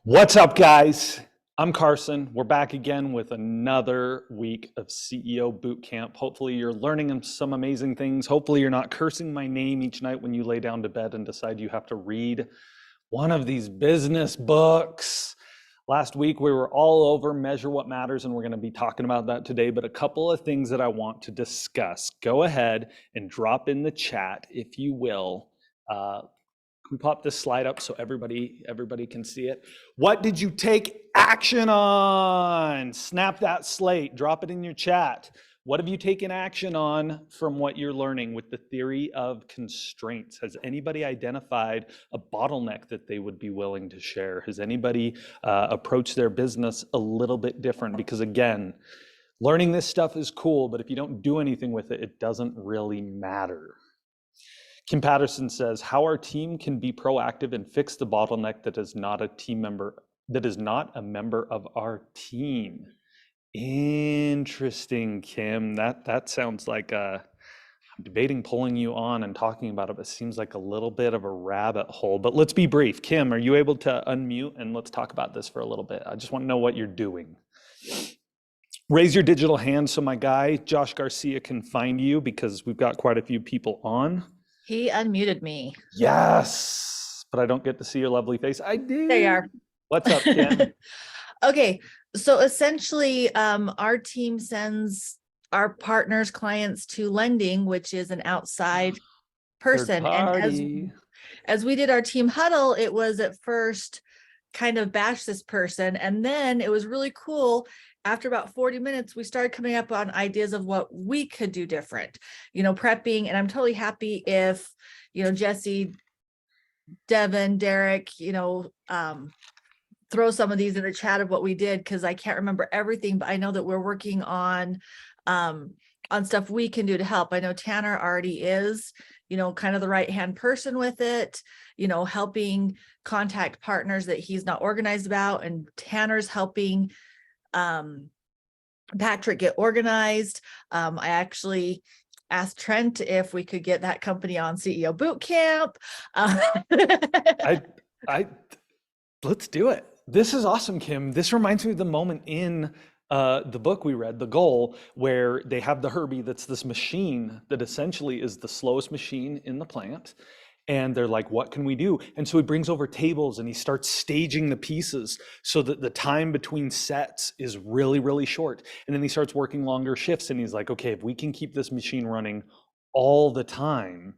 What's up, guys? I'm Carson. We're back again with another week of CEO Boot Camp. Hopefully, you're learning some amazing things. Hopefully, you're not cursing my name each night when you lay down to bed and decide you have to read one of these business books. Last week, we were all over Measure What Matters, and we're going to be talking about that today. But a couple of things that I want to discuss. Go ahead and drop in the chat, if you will. Can we pop this slide up so everybody can see it? What did you take action on? Snap that slate, drop it in your chat. What have you taken action on from what you're learning with the theory of constraints? Has anybody identified a bottleneck that they would be willing to share? Has anybody approached their business a little bit different? Because again, learning this stuff is cool, but if you don't do anything with it, it doesn't really matter. Kim Patterson says, how our team can be proactive and fix the bottleneck that is not a team member, that is not a member of our team. Interesting, Kim. That sounds like I'm debating pulling you on and talking about it, but it seems like a little bit of a rabbit hole. But let's be brief. Kim, are you able to unmute and let's talk about this for a little bit? I just want to know what you're doing. Raise your digital hand so my guy, Josh Garcia, can find you because we've got quite a few people on. He unmuted me. Yes, but I don't get to see your lovely face. I do. There you are. What's up, Kim? Okay, so essentially, our team sends our partners' clients to lending, which is an outside person. And as we did our team huddle, it was at first kind of bash this person, and then it was really cool. After about 40 minutes, we started coming up on ideas of what we could do different, prepping. And I'm totally happy if, Jesse, Devin, Derek, throw some of these in the chat of what we did, because I can't remember everything, but I know that we're working on stuff we can do to help. I know Tanner already is, kind of the right-hand person with it, helping contact partners that he's not organized about. And Tanner's helping Patrick get organized. I actually asked Trent if we could get that company on CEO Boot Camp. Let's do it. This is awesome, Kim. This reminds me of the moment in the book we read, The Goal, where they have the Herbie that's this machine that essentially is the slowest machine in the plant. And they're like, what can we do? And so he brings over tables and he starts staging the pieces so that the time between sets is really, really short. And then he starts working longer shifts and he's like, okay, if we can keep this machine running all the time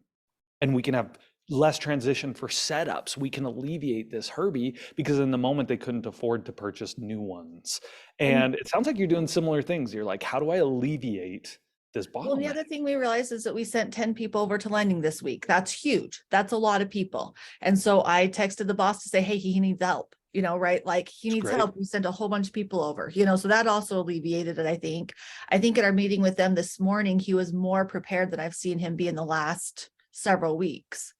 and we can have less transition for setups, we can alleviate this Herbie, because in the moment they couldn't afford to purchase new ones. And it sounds like you're doing similar things. You're like, how do I alleviate this bottleneck? Well, the other thing we realized is that we sent 10 people over to lending this week. That's huge. That's a lot of people. And so I texted the boss to say, hey, he needs help, right? Like he needs help. We sent a whole bunch of people over, so that also alleviated it. I think at our meeting with them this morning, he was more prepared than I've seen him be in the last several weeks.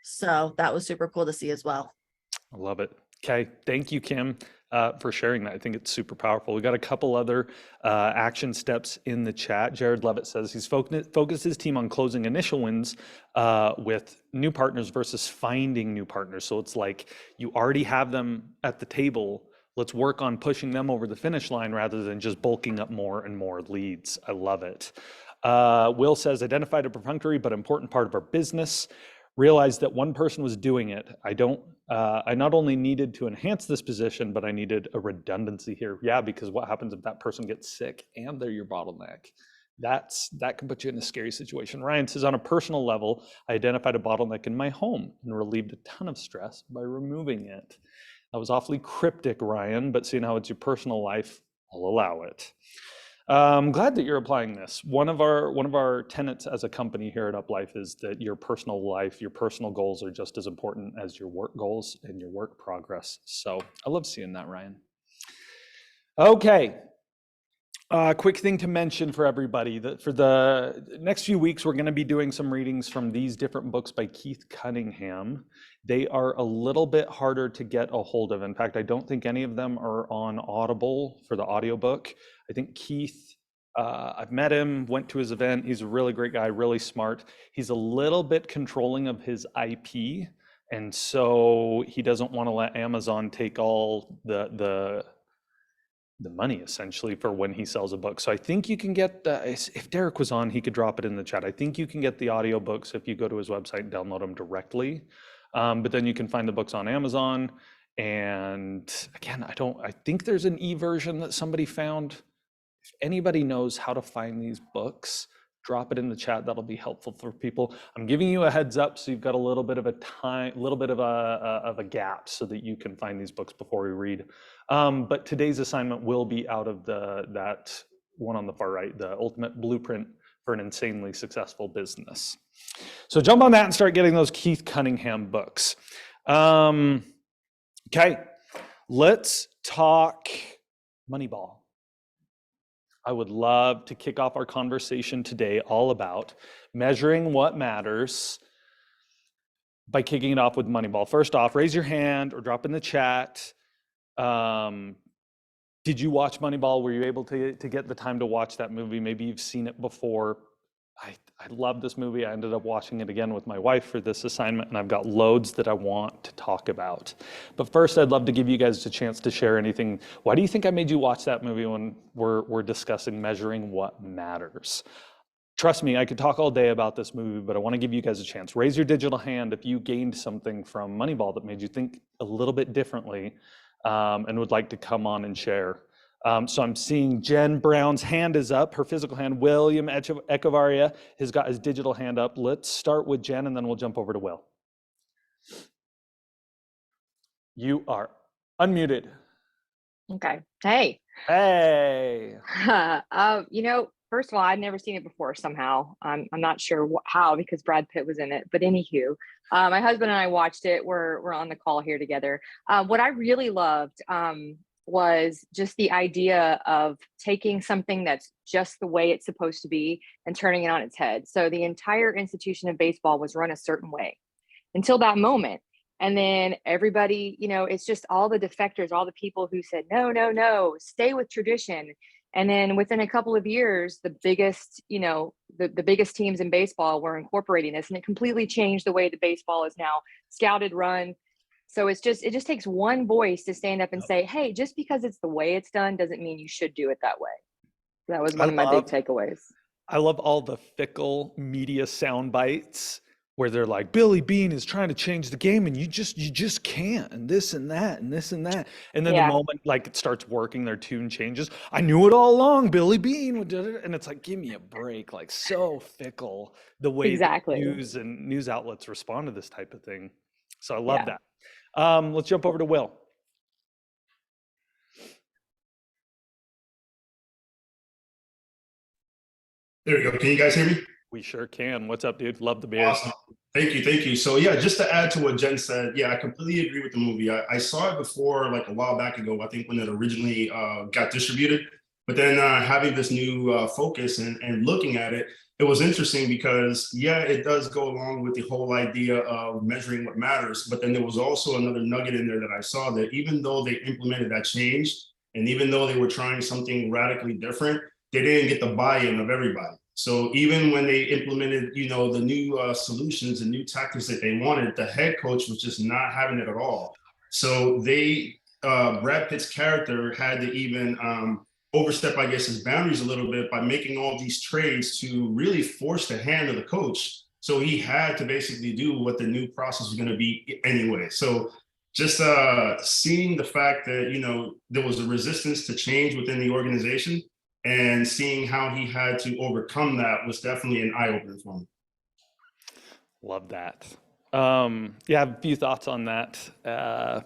So that was super cool to see as well. I love it. Okay. Thank you, Kim, for sharing that. I think it's super powerful. We got a couple other action steps in the chat. Jared Levitt says he's focused his team on closing initial wins with new partners versus finding new partners. So it's like you already have them at the table. Let's work on pushing them over the finish line rather than just bulking up more and more leads. I love it. Will says, identified a perfunctory but important part of our business. Realized that one person was doing it. I not only needed to enhance this position, but I needed a redundancy here. Yeah, because what happens if that person gets sick and they're your bottleneck? That can put you in a scary situation. Ryan says, on a personal level, I identified a bottleneck in my home and relieved a ton of stress by removing it. That was awfully cryptic, Ryan, but seeing how it's your personal life, I'll allow it. I'm glad that you're applying this. One of our tenets as a company here at UpLife is that your personal life, your personal goals are just as important as your work goals and your work progress. So I love seeing that, Ryan. Okay. Quick thing to mention for everybody, that for the next few weeks, we're going to be doing some readings from these different books by Keith Cunningham. They are a little bit harder to get a hold of. In fact, I don't think any of them are on Audible for the audiobook. I think Keith, I've met him, went to his event. He's a really great guy, really smart. He's a little bit controlling of his IP. And so he doesn't want to let Amazon take all the money essentially for when he sells a book. So I think you can get if Derek was on, he could drop it in the chat. I think you can get the audiobooks if you go to his website and download them directly. But then you can find the books on Amazon. And again, I think there's an e-version that somebody found. If anybody knows how to find these books, drop it in the chat. That'll be helpful for people. I'm giving you a heads up, so you've got a little bit of a gap so that you can find these books before we read. But today's assignment will be out of that one on the far right, the ultimate blueprint for an insanely successful business. So jump on that and start getting those Keith Cunningham books. Okay, let's talk Moneyball. I would love to kick off our conversation today all about measuring what matters by kicking it off with Moneyball. First off, raise your hand or drop in the chat. Did you watch Moneyball? Were you able to get the time to watch that movie? Maybe you've seen it before. I love this movie. I ended up watching it again with my wife for this assignment, and I've got loads that I want to talk about. But first, I'd love to give you guys a chance to share anything. Why do you think I made you watch that movie when we're discussing measuring what matters? Trust me, I could talk all day about this movie, but I want to give you guys a chance. Raise your digital hand if you gained something from Moneyball that made you think a little bit differently, and would like to come on and share. So I'm seeing Jen Brown's hand is up, her physical hand. William Echevarria has got his digital hand up. Let's start with Jen, and then we'll jump over to Will. You are unmuted. Okay. Hey. Hey. First of all, I'd never seen it before somehow. I'm not sure how, because Brad Pitt was in it. But anywho, my husband and I watched it. We're on the call here together. What I really loved was just the idea of taking something that's just the way it's supposed to be and turning it on its head. So the entire institution of baseball was run a certain way until that moment. And then everybody, it's just all the defectors, all the people who said, no, stay with tradition. And then within a couple of years, the biggest, the biggest teams in baseball were incorporating this, and it completely changed the way the baseball is now scouted, run. So it just takes one voice to stand up and say, hey, just because it's the way it's done doesn't mean you should do it that way. That was one of my big takeaways. I love all the fickle media sound bites where they're like, Billy Beane is trying to change the game and you just can't, and this and that and this and that. And then the moment like it starts working, their tune changes. I knew it all along, Billy Beane. And it's like, give me a break. Like, so fickle the way that news and news outlets respond to this type of thing. So I love that. Let's jump over to Will. There we go. Can you guys hear me? We sure can. What's up, dude? Love the beer. Awesome. Thank you. So yeah, just to add to what Jen said, I completely agree with the movie. I saw it before, like a while back ago, I think when it originally got distributed. But then having this new focus and looking at it, it was interesting because, it does go along with the whole idea of measuring what matters. But then there was also another nugget in there that I saw, that even though they implemented that change, and even though they were trying something radically different, they didn't get the buy-in of everybody. So even when they implemented, the new solutions and new tactics that they wanted, the head coach was just not having it at all. So Brad Pitt's character had to even overstep, I guess, his boundaries a little bit by making all these trades to really force the hand of the coach. So he had to basically do what the new process was going to be anyway. So just seeing the fact that, there was a resistance to change within the organization, and seeing how he had to overcome that was definitely an eye-opener for me. Love that. I have a few thoughts on that.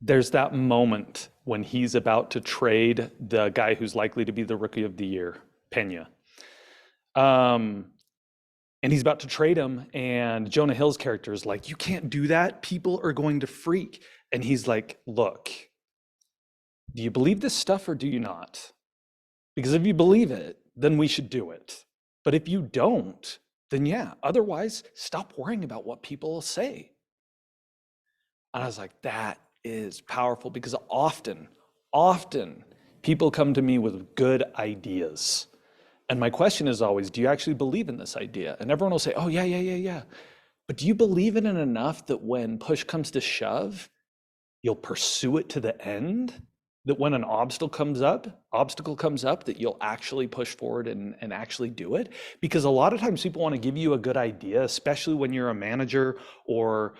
There's that moment when he's about to trade the guy who's likely to be the rookie of the year, Pena. And he's about to trade him, and Jonah Hill's character is like, you can't do that. People are going to freak. And he's like, look, do you believe this stuff or do you not? Because if you believe it, then we should do it. But if you don't, then otherwise stop worrying about what people will say. And I was like, that is powerful, because often people come to me with good ideas. And my question is always, do you actually believe in this idea? And everyone will say, oh, yeah. But do you believe in it enough that when push comes to shove, you'll pursue it to the end? That when an obstacle comes up, that you'll actually push forward and actually do it? Because a lot of times people want to give you a good idea, especially when you're a manager or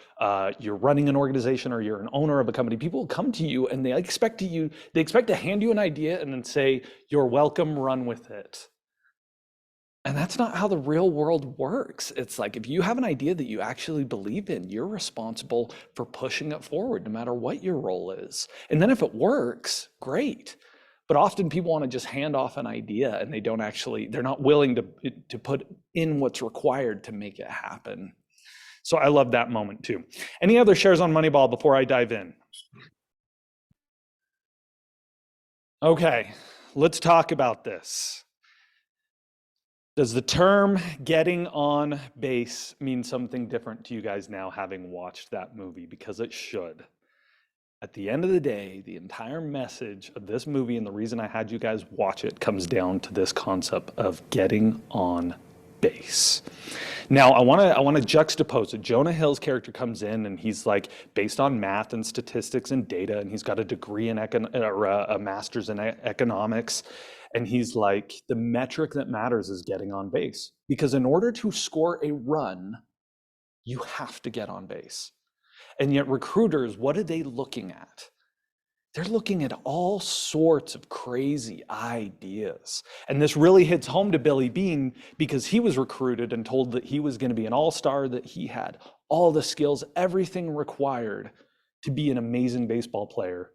you're running an organization or you're an owner of a company. People will come to you and they expect to hand you an idea and then say, "You're welcome, run with it." And that's not how the real world works. It's like, if you have an idea that you actually believe in, you're responsible for pushing it forward, no matter what your role is. And then if it works, great. But often people want to just hand off an idea and they're not willing to put in what's required to make it happen. So I love that moment too. Any other shares on Moneyball before I dive in? Okay, let's talk about this. Does the term getting on base mean something different to you guys now, having watched that movie? Because it should. At the end of the day, the entire message of this movie and the reason I had you guys watch it comes down to this concept of getting on base. Now, I want to juxtapose it. Jonah Hill's character comes in and he's like based on math and statistics and data, and he's got a degree in a master's in economics. And he's like, the metric that matters is getting on base. Because in order to score a run, you have to get on base. And yet recruiters, what are they looking at? They're looking at all sorts of crazy ideas. And this really hits home to Billy Beane because he was recruited and told that he was going to be an all-star, that he had all the skills, everything required to be an amazing baseball player.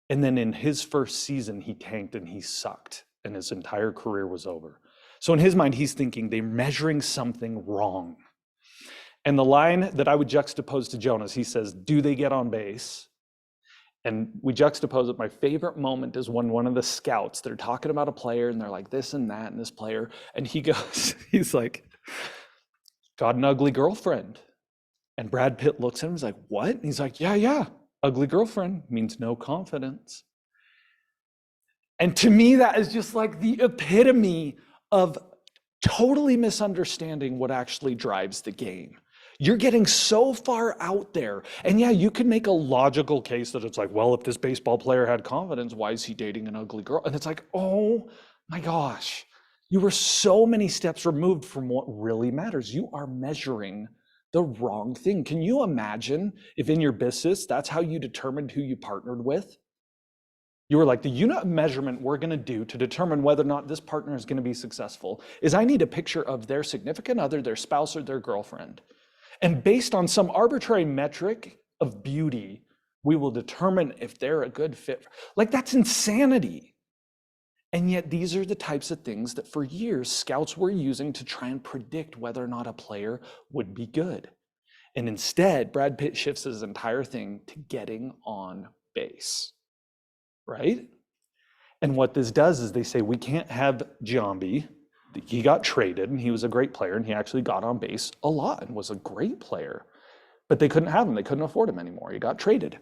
And then in his first season, he tanked and he sucked and his entire career was over. So in his mind, he's thinking they're measuring something wrong. And the line that I would juxtapose to Jonas, he says, "Do they get on base?" And we juxtapose it. My favorite moment is when one of the scouts, they're talking about a player and they're like this and that and this player. And he goes, he's like, "Got an ugly girlfriend." And Brad Pitt looks at him, he's like, "What?" And he's like, yeah. Ugly girlfriend means no confidence. And to me, that is just like the epitome of totally misunderstanding what actually drives the game. You're getting so far out there. And yeah, you can make a logical case that it's like, well, if this baseball player had confidence, why is he dating an ugly girl? And it's like, oh my gosh, you were so many steps removed from what really matters. You are measuring the wrong thing. Can you imagine if in your business, that's how you determined who you partnered with? You were like, the unit of measurement we're going to do to determine whether or not this partner is going to be successful is I need a picture of their significant other, their spouse, or their girlfriend. And based on some arbitrary metric of beauty, we will determine if they're a good fit. Like, that's insanity. And yet these are the types of things that for years scouts were using to try and predict whether or not a player would be good. And instead, Brad Pitt shifts his entire thing to getting on base, right? And what this does is they say, we can't have Giambi. He got traded and he was a great player and he actually got on base a lot and was a great player, but they couldn't have him. They couldn't afford him anymore. He got traded.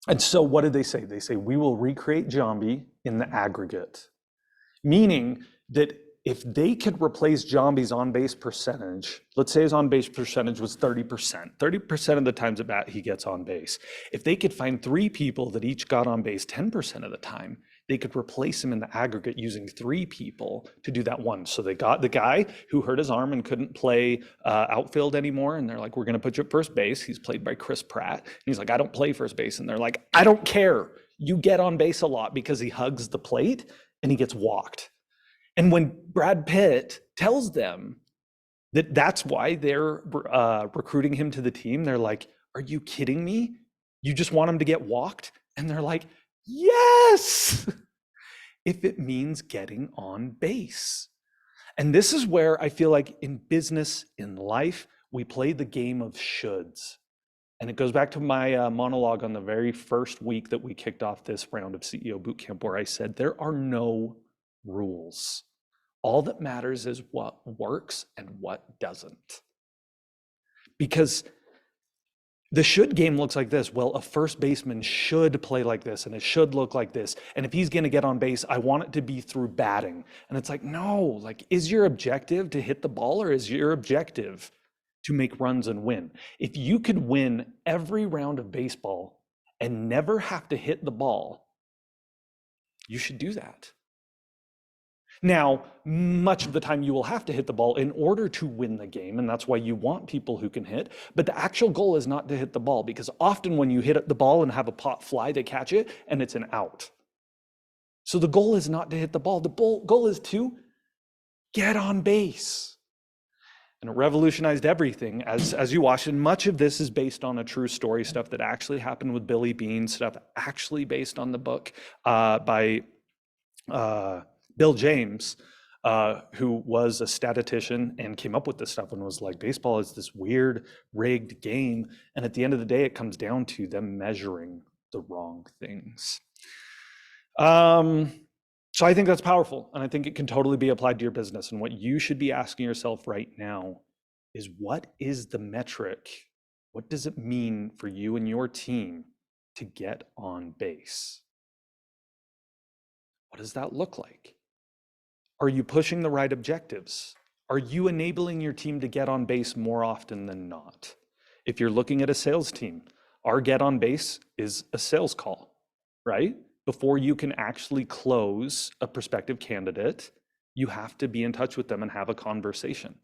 And so what did they say? They say, we will recreate Giambi in the aggregate, meaning that if they could replace Giambi's on-base percentage, let's say his on-base percentage was 30% of the times at bat he gets on base. If they could find 3 people that each got on base 10% of the time, they could replace him in the aggregate using 3 people to do that one. So they got the guy who hurt his arm and couldn't play outfield anymore. And they're like, we're going to put you at first base. He's played by Chris Pratt. And he's like, I don't play first base. And they're like, I don't care. You get on base a lot, because he hugs the plate and he gets walked. And when Brad Pitt tells them that that's why they're recruiting him to the team, they're like, are you kidding me? You just want him to get walked? And they're like, yes, if it means getting on base. And this is where I feel like in business, in life, we play the game of shoulds. And it goes back to my monologue on the very first week that we kicked off this round of CEO Bootcamp, where I said, there are no rules. All that matters is what works and what doesn't. Because the should game looks like this. Well, a first baseman should play like this, and it should look like this. And if he's going to get on base, I want it to be through batting. And it's like, no, like, is your objective to hit the ball, or is your objective to make runs and win. If you could win every round of baseball and never have to hit the ball, you should do that. Now, much of the time you will have to hit the ball in order to win the game, and that's why you want people who can hit. But the actual goal is not to hit the ball, because often when you hit the ball and have a pop fly, they catch it and it's an out. So the goal is not to hit the ball. The goal is to get on base. And it revolutionized everything, as you watched. And much of this is based on a true story, stuff that actually happened with Billy Beane, stuff actually based on the book by Bill James, who was a statistician and came up with this stuff and was like, baseball is this weird rigged game. And at the end of the day, it comes down to them measuring the wrong things. So I think that's powerful, and I think it can totally be applied to your business. And what you should be asking yourself right now is, what is the metric? What does it mean for you and your team to get on base? What does that look like? Are you pushing the right objectives? Are you enabling your team to get on base more often than not? If you're looking at a sales team, our get on base is a sales call, right? Before you can actually close a prospective candidate, you have to be in touch with them and have a conversation.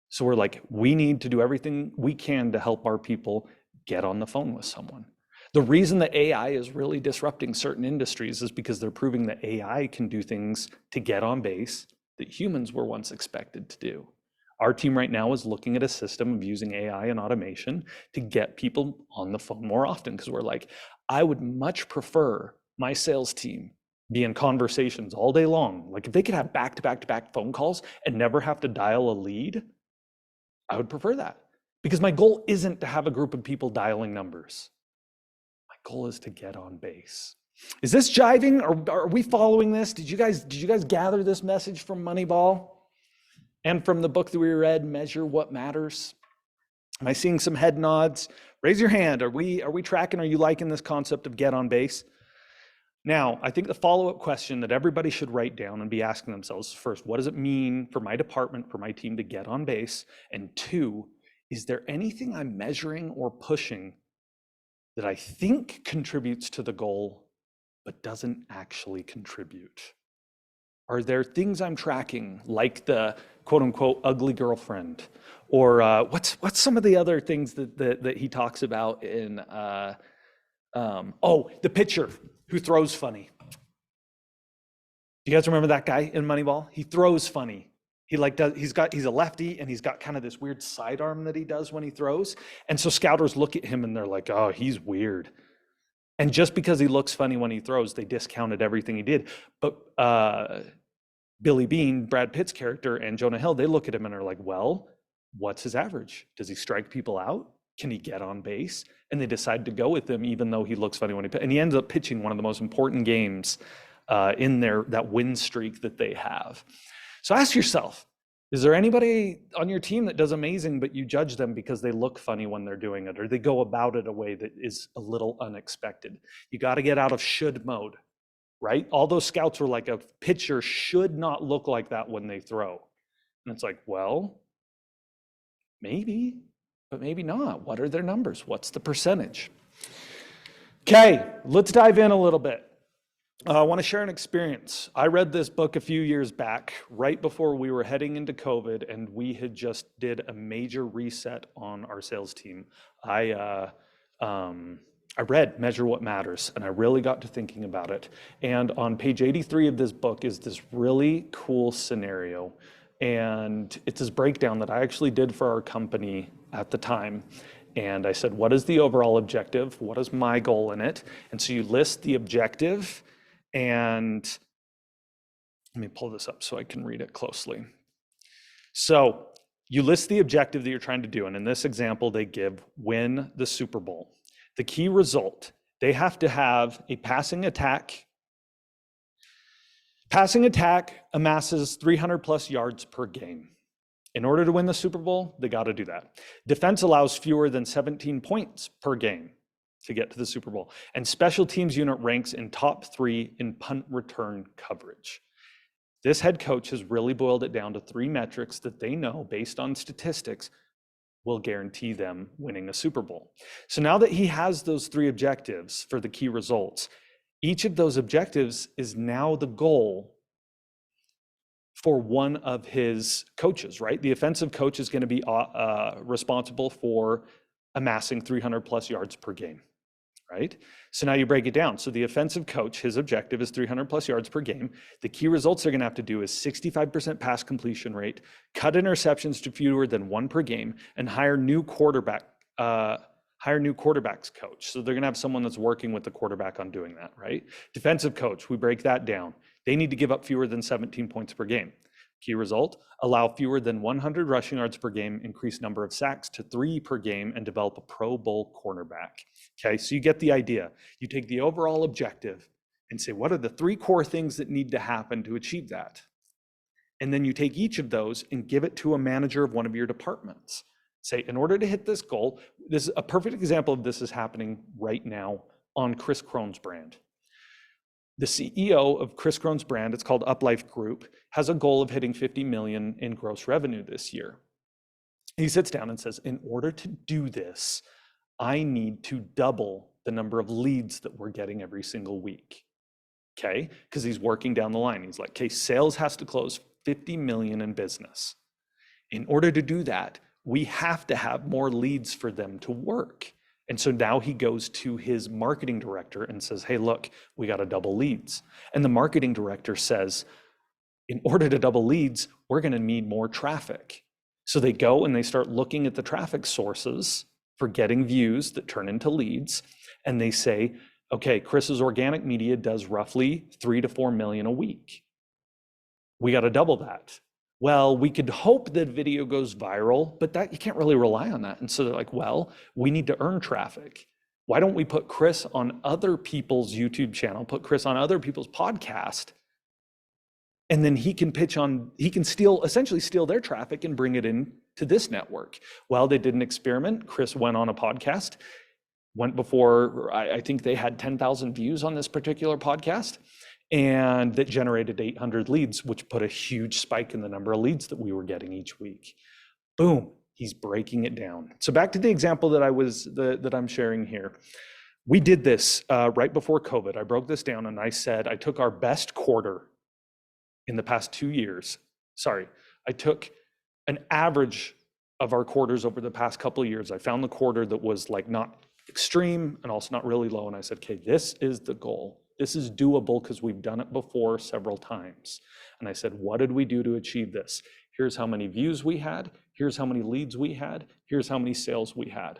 So we're like, we need to do everything we can to help our people get on the phone with someone. The reason that AI is really disrupting certain industries is because they're proving that AI can do things to get on base that humans were once expected to do. Our team right now is looking at a system of using AI and automation to get people on the phone more often, because we're like, I would much prefer my sales team be in conversations all day long. Like, if they could have back-to-back-to-back phone calls and never have to dial a lead, I would prefer that. Because my goal isn't to have a group of people dialing numbers. My goal is to get on base. Is this jiving, or are we following this? Did you guys gather this message from Moneyball and from the book that we read, Measure What Matters? Am I seeing some head nods? Raise your hand. Are we tracking? Are you liking this concept of get on base? Now, I think the follow-up question that everybody should write down and be asking themselves, first, what does it mean for my department, for my team to get on base? And two, is there anything I'm measuring or pushing that I think contributes to the goal, but doesn't actually contribute? Are there things I'm tracking, like the quote unquote ugly girlfriend? Or what's some of the other things that he talks about in, the pitcher who throws funny. Do you guys remember that guy in Moneyball? He throws funny. He's a lefty, and he's got kind of this weird sidearm that he does when he throws. And so scouters look at him and they're like, oh, he's weird. And just because he looks funny when he throws, they discounted everything he did. But Billy Beane, Brad Pitt's character, and Jonah Hill, they look at him and are like, well, what's his average? Does he strike people out? Can he get on base? And they decide to go with him, even though he looks funny when and he ends up pitching one of the most important games in that win streak that they have. So ask yourself, is there anybody on your team that does amazing, but you judge them because they look funny when they're doing it, or they go about it a way that is a little unexpected? You got to get out of should mode, right? All those scouts were like, a pitcher should not look like that when they throw. And it's like, well, maybe, but maybe not. What are their numbers? What's the percentage? Okay, let's dive in a little bit. I want to share an experience. I read this book a few years back, right before we were heading into COVID, and we had just did a major reset on our sales team. I read Measure What Matters, and I really got to thinking about it. And on page 83 of this book is this really cool scenario. And it's this breakdown that I actually did for our company at the time. And I said, what is the overall objective? What is my goal in it? And so you list the objective, and let me pull this up so I can read it closely. So you list the objective that you're trying to do. And in this example, they give win the Super Bowl. The key result, they have to have a passing attack. Passing attack amasses 300 plus yards per game. In order to win the Super Bowl, they got to do that. Defense allows fewer than 17 points per game to get to the Super Bowl. And special teams unit ranks in top 3 in punt return coverage. This head coach has really boiled it down to 3 metrics that they know based on statistics will guarantee them winning a Super Bowl. So now that he has those 3 objectives for the key results, each of those objectives is now the goal for one of his coaches, right? The offensive coach is going to be responsible for amassing 300 plus yards per game, right? So now you break it down. So the offensive coach, his objective is 300 plus yards per game. The key results they're going to have to do is 65% pass completion rate, cut interceptions to fewer than 1 per game, and hire new quarterbacks coach. So they're going to have someone that's working with the quarterback on doing that, right? Defensive coach, we break that down. They need to give up fewer than 17 points per game. Key result, allow fewer than 100 rushing yards per game, increase number of sacks to 3 per game, and develop a Pro Bowl cornerback. Okay, so you get the idea. You take the overall objective and say, what are the 3 core things that need to happen to achieve that? And then you take each of those and give it to a manager of one of your departments. Say, in order to hit this goal, this is a perfect example of this is happening right now on Chris Crohn's brand. The CEO of Chris Crohn's brand, it's called Uplife Group, has a goal of hitting 50 million in gross revenue this year. He sits down and says, in order to do this, I need to double the number of leads that we're getting every single week. Okay, because he's working down the line. He's like, okay, sales has to close 50 million in business. In order to do that, we have to have more leads for them to work. And so now he goes to his marketing director and says, hey, look, we got to double leads. And the marketing director says, in order to double leads, we're going to need more traffic. So they go and they start looking at the traffic sources for getting views that turn into leads. And they say, okay, Chris's organic media does roughly 3 to 4 million a week. We got to double that. Well, we could hope that video goes viral, but that you can't really rely on that. And so they're like, well, we need to earn traffic. Why don't we put Chris on other people's YouTube channel, put Chris on other people's podcast, and then he can essentially steal their traffic and bring it in to this network. Well, they did an experiment. Chris went on a podcast, went before, I think they had 10,000 views on this particular podcast, and that generated 800 leads, which put a huge spike in the number of leads that we were getting each week. Boom, he's breaking it down. So back to the example that I'm sharing here. We did this right before COVID. I broke this down and I said, I took our best quarter in the past 2 years. I took an average of our quarters over the past couple of years. I found the quarter that was like not extreme and also not really low. And I said, okay, this is the goal. This is doable because we've done it before several times. And I said, what did we do to achieve this? Here's how many views we had. Here's how many leads we had. Here's how many sales we had.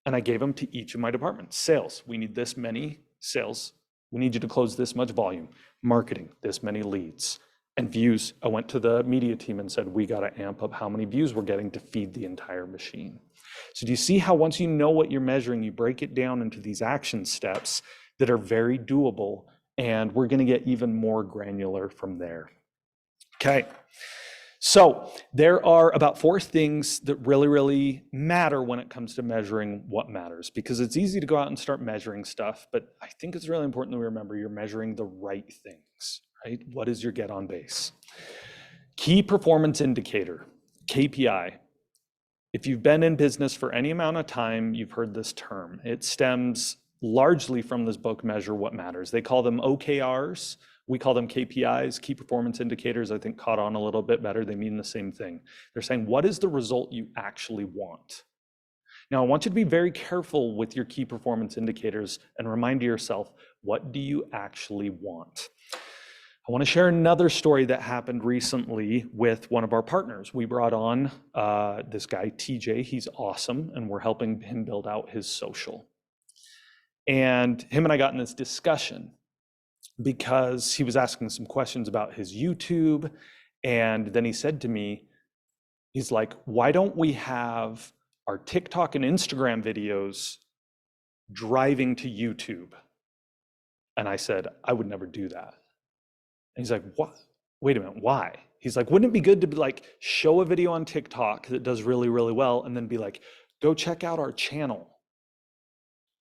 And I gave them to each of my departments. Sales, we need this many sales. We need you to close this much volume. Marketing, this many leads. And views, I went to the media team and said, we got to amp up how many views we're getting to feed the entire machine. So do you see how once you know what you're measuring, you break it down into these action steps that are very doable, and we're going to get even more granular from there. Okay, so there are about 4 things that really, really matter when it comes to measuring what matters, because it's easy to go out and start measuring stuff, but I think it's really important that we remember you're measuring the right things, right? What is your get on base? Key performance indicator, KPI. If you've been in business for any amount of time, you've heard this term. It stems largely from this book, Measure What Matters. They call them OKRs. We call them KPIs, key performance indicators. I think caught on a little bit better. They mean the same thing. They're saying, what is the result you actually want? Now, I want you to be very careful with your key performance indicators and remind yourself, what do you actually want? I want to share another story that happened recently with one of our partners. We brought on this guy, TJ. He's awesome, and we're helping him build out his social. And him and I got in this discussion because he was asking some questions about his YouTube. And then he said to me, he's like, why don't we have our TikTok and Instagram videos driving to YouTube? And I said, I would never do that. And he's like, what? Wait a minute, why? He's like, wouldn't it be good to like show a video on TikTok that does really, really well and then be like, go check out our channel?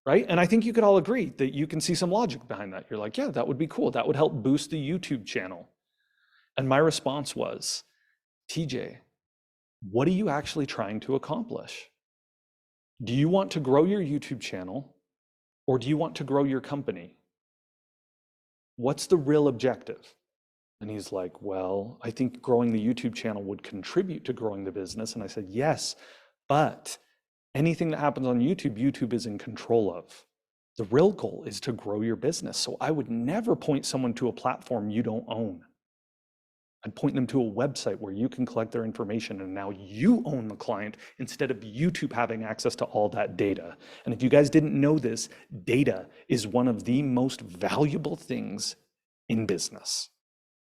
Right? And I think you could all agree that you can see some logic behind that. You're like, yeah, that would be cool. That would help boost the YouTube channel. And my response was, TJ, What are you actually trying to accomplish? Do you want to grow your YouTube channel, or do you want to grow your company? What's the real objective? And he's like, well, I think growing the YouTube channel would contribute to growing the business. And I said, yes, but anything that happens on YouTube, YouTube is in control of. The real goal is to grow your business. So I would never point someone to a platform you don't own. I'd point them to a website where you can collect their information, and now you own the client instead of YouTube having access to all that data. And if you guys didn't know this, data is one of the most valuable things in business,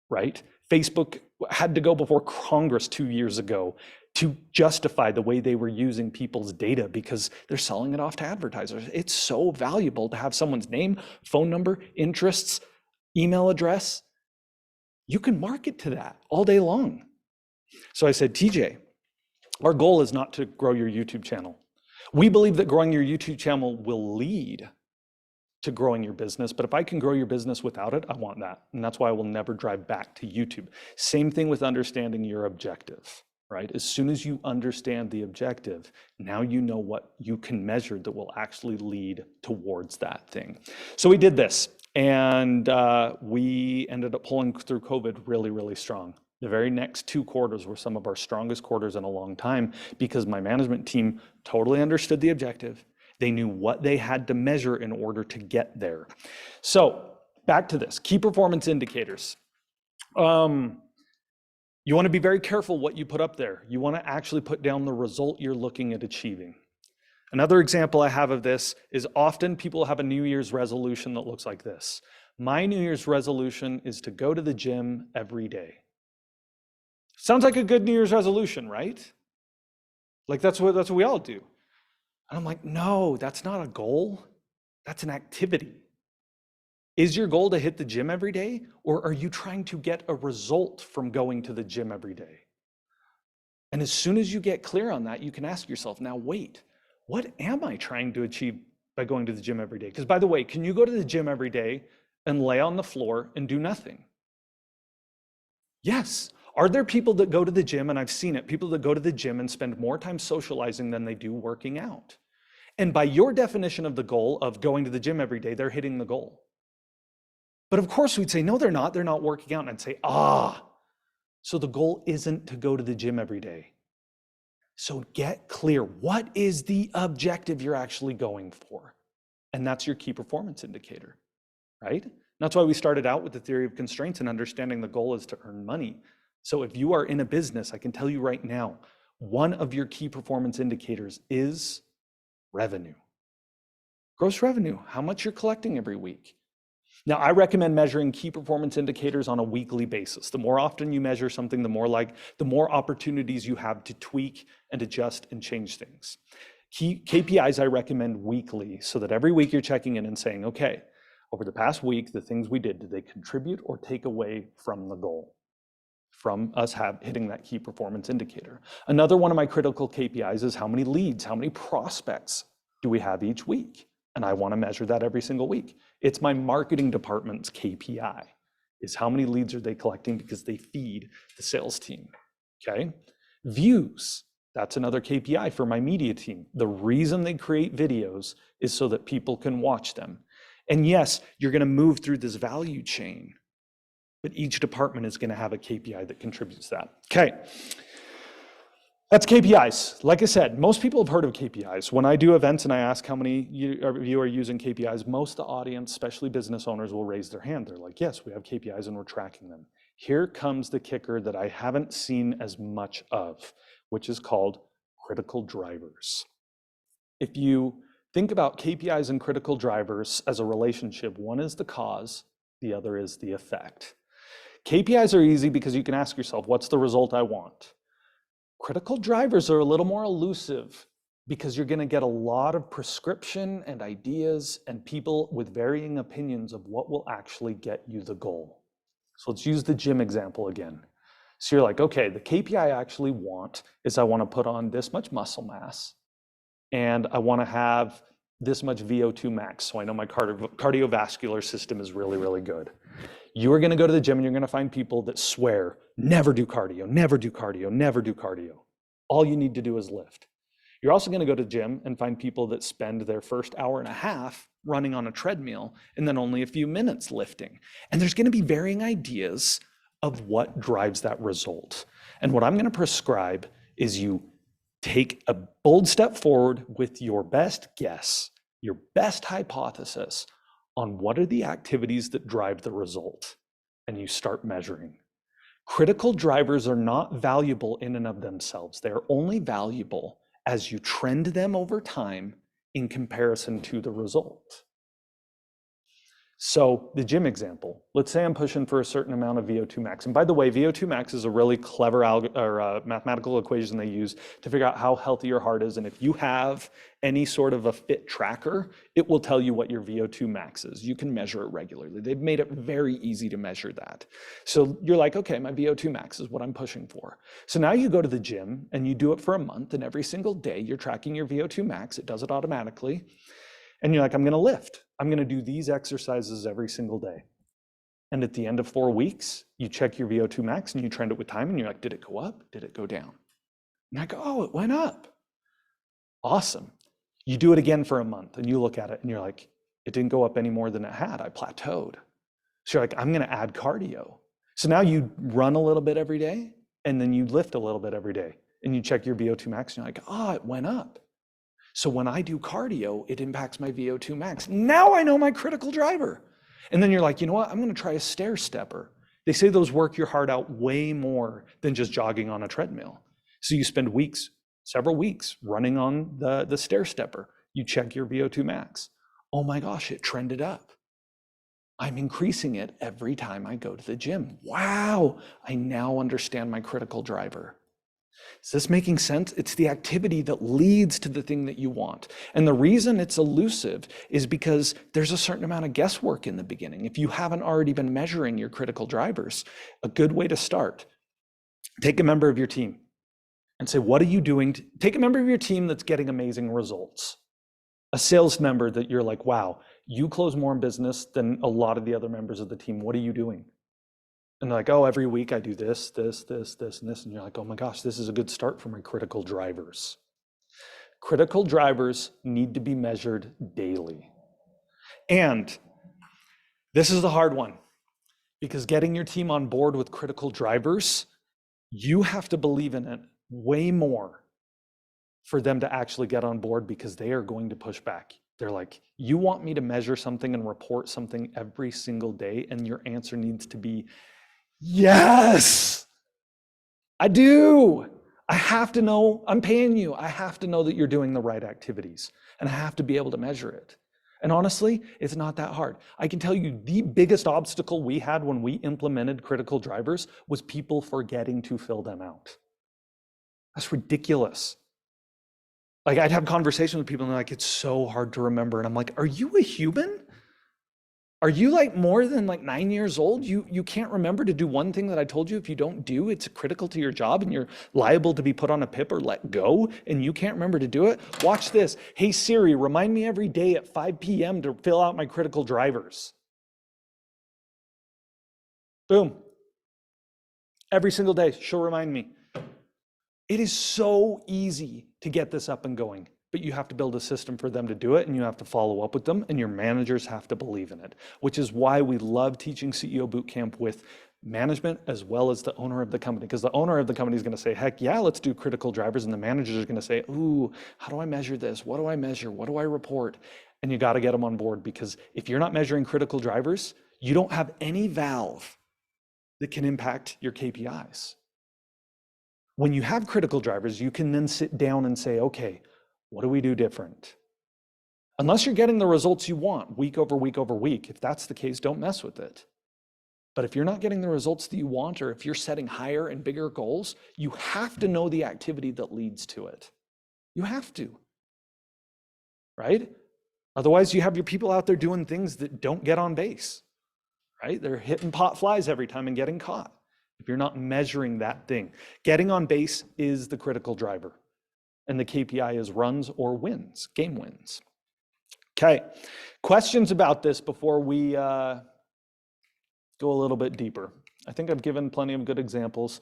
right? Facebook had to go before Congress 2 years ago to justify the way they were using people's data because they're selling it off to advertisers. It's so valuable to have someone's name, phone number, interests, email address. You can market to that all day long. So I said, TJ, our goal is not to grow your YouTube channel. We believe that growing your YouTube channel will lead to growing your business, but if I can grow your business without it, I want that. And that's why I will never drive back to YouTube. Same thing with understanding your objective, right? As soon as you understand the objective, now you know what you can measure that will actually lead towards that thing. So we did this. And we ended up pulling through COVID really, really strong. The very next 2 quarters were some of our strongest quarters in a long time because my management team totally understood the objective. They knew what they had to measure in order to get there. So back to this, key performance indicators. You want to be very careful what you put up there. You want to actually put down the result you're looking at achieving. Another example I have of this is often people have a New Year's resolution that looks like this. My New Year's resolution is to go to the gym every day. Sounds like a good New Year's resolution, right? Like that's what we all do. And I'm like, no, that's not a goal. That's an activity. Is your goal to hit the gym every day, or are you trying to get a result from going to the gym every day? And as soon as you get clear on that, you can ask yourself, now wait, what am I trying to achieve by going to the gym every day? Because by the way, can you go to the gym every day and lay on the floor and do nothing? Yes. Are there people that go to the gym, and I've seen it, people that go to the gym and spend more time socializing than they do working out? And by your definition of the goal of going to the gym every day, they're hitting the goal. But of course we'd say, no, they're not working out. And I'd say, so the goal isn't to go to the gym every day. So get clear, what is the objective you're actually going for? And that's your key performance indicator, right? And that's why we started out with the theory of constraints and understanding the goal is to earn money. So if you are in a business, I can tell you right now, one of your key performance indicators is revenue. Gross revenue, how much you're collecting every week. Now, I recommend measuring key performance indicators on a weekly basis. The more often you measure something, the more opportunities you have to tweak and adjust and change things. Key KPIs I recommend weekly so that every week you're checking in and saying, okay, over the past week, the things we did they contribute or take away from the goal? From us hitting that key performance indicator. Another one of my critical KPIs is how many leads, how many prospects do we have each week? And I want to measure that every single week. It's my marketing department's KPI, is how many leads are they collecting because they feed the sales team, okay? Views, that's another KPI for my media team. The reason they create videos is so that people can watch them. And yes, you're going to move through this value chain, but each department is going to have a KPI that contributes to that. Okay. That's KPIs. Like I said, most people have heard of KPIs. When I do events and I ask how many of you are using KPIs, most of the audience, especially business owners, will raise their hand. They're like, yes, we have KPIs and we're tracking them. Here comes the kicker that I haven't seen as much of, which is called critical drivers. If you think about KPIs and critical drivers as a relationship, one is the cause, the other is the effect. KPIs are easy because you can ask yourself, what's the result I want? Critical drivers are a little more elusive because you're going to get a lot of prescription and ideas and people with varying opinions of what will actually get you the goal. So let's use the gym example again. So you're like, okay, the KPI I actually want is I want to put on this much muscle mass and I want to have this much VO2 max. So I know my cardiovascular system is really, really good. You are going to go to the gym and you're going to find people that swear, never do cardio, never do cardio, never do cardio. All you need to do is lift. You're also going to go to the gym and find people that spend their first hour and a half running on a treadmill and then only a few minutes lifting. And there's going to be varying ideas of what drives that result. And what I'm going to prescribe is you take a bold step forward with your best guess, your best hypothesis on what are the activities that drive the result, and you start measuring. Critical drivers are not valuable in and of themselves. They're only valuable as you trend them over time in comparison to the result. So the gym example, let's say I'm pushing for a certain amount of VO2 max. And by the way, VO2 max is a really clever mathematical equation they use to figure out how healthy your heart is. And if you have any sort of a fit tracker, it will tell you what your VO2 max is. You can measure it regularly. They've made it very easy to measure that. So you're like, okay, my VO2 max is what I'm pushing for. So now you go to the gym and you do it for a month, and every single day you're tracking your VO2 max. It does it automatically. And you're like, I'm going to lift. I'm going to do these exercises every single day. And at the end of 4 weeks, you check your VO2 max and you trend it with time, and you're like, did it go up? Did it go down? And I go, oh, it went up. Awesome. You do it again for a month and you look at it and you're like, it didn't go up any more than it had. I plateaued. So you're like, I'm going to add cardio. So now you run a little bit every day and then you lift a little bit every day and you check your VO2 max and you're like, oh, it went up. So when I do cardio, it impacts my VO2 max. Now I know my critical driver. And then you're like, you know what? I'm going to try a stair stepper. They say those work your heart out way more than just jogging on a treadmill. So you spend weeks, several weeks running on the stair stepper. You check your VO2 max. Oh my gosh, it trended up. I'm increasing it every time I go to the gym. Wow, I now understand my critical driver. Is this making sense? It's the activity that leads to the thing that you want. And the reason it's elusive is because there's a certain amount of guesswork in the beginning. If you haven't already been measuring your critical drivers, a good way to start, take a member of your team and say, what are you doing? Take a member of your team that's getting amazing results. A sales member that you're like, wow, you close more in business than a lot of the other members of the team. What are you doing? And they're like, oh, every week I do this, this, this, this, and this. And you're like, oh my gosh, this is a good start for my critical drivers. Critical drivers need to be measured daily. And this is the hard one, because getting your team on board with critical drivers, you have to believe in it way more for them to actually get on board, because they are going to push back. They're like, you want me to measure something and report something every single day, and your answer needs to be, yes, I do. I have to know, I'm paying you. I have to know that you're doing the right activities, and I have to be able to measure it. And honestly, it's not that hard. I can tell you the biggest obstacle we had when we implemented critical drivers was people forgetting to fill them out. That's ridiculous. Like, I'd have conversations with people and they're like, it's so hard to remember. And I'm like, are you a human? Are you like more than like 9 years old? You can't remember to do one thing that I told you. If you don't do, it's critical to your job and you're liable to be put on a PIP or let go, and you can't remember to do it. Watch this. Hey Siri, remind me every day at 5 p.m. to fill out my critical drivers. Boom. Every single day, she'll remind me. It is so easy to get this up and going, but you have to build a system for them to do it, and you have to follow up with them, and your managers have to believe in it, which is why we love teaching CEO Bootcamp with management as well as the owner of the company, because the owner of the company is going to say, heck yeah, let's do critical drivers, and the managers are going to say, ooh, how do I measure this? What do I measure? What do I report? And you got to get them on board, because if you're not measuring critical drivers, you don't have any valve that can impact your KPIs. When you have critical drivers, you can then sit down and say, okay, what do we do different? Unless you're getting the results you want week over week over week. If that's the case, don't mess with it. But if you're not getting the results that you want, or if you're setting higher and bigger goals, you have to know the activity that leads to it. You have to, right? Otherwise, you have your people out there doing things that don't get on base, right? They're hitting pot flies every time and getting caught. If you're not measuring that thing, getting on base is the critical driver. And the KPI is runs or wins, game wins. Okay, questions about this before we go a little bit deeper? I think I've given plenty of good examples.